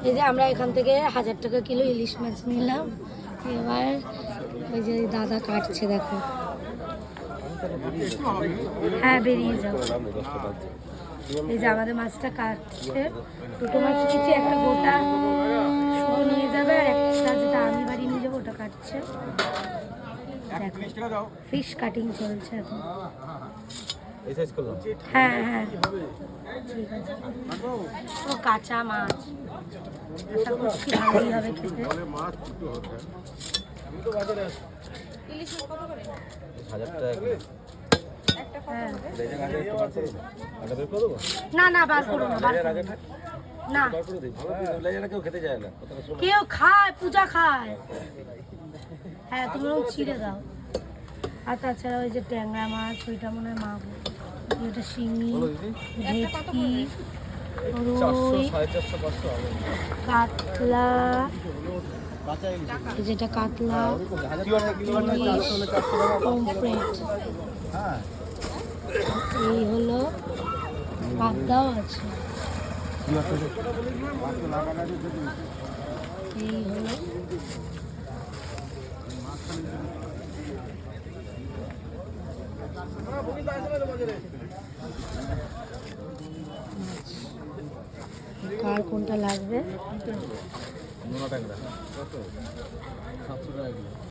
এই যে আমরা এখান থেকে 1000 টাকা কিলো ইলিশ মাছ নিলাম। এবার ওই যে দাদা কাটছে, দেখো। হ্যাঁ, বেরিয়ে যাও। এই যে আমাদের মাছটা কাটছে, দুটো মাছ নিয়েছি, একটা গোটা শুধু নিয়ে যাবে, আর একটা যেটা আমি বাড়ি নিয়ে যাবো ওটা কাটছে। দেখো ফিশ কাটিং চলছে এখন। হ্যাঁ হ্যাঁ, ঠিক আছে। ও কাঁচা মাছ, আশা করছি ভালোই হবে খেতে। হ্যাঁ। না না, বার করো না, বার করো না। কেউ খায়, পূজা খায়। হ্যাঁ, তুমিও ছিঁড়ে দাও। আর তাছাড়া ওই যে ট্যাংরা মাছ, ওইটা মনে হয় মাগো, ওইটা শিঙি, ভেটকি, রুই, কাতলা, যেটা কাতলা, পমফ্রেট, এই হলো, পাবদাও আছে, এই হলো। কার কোনটা লাগবে?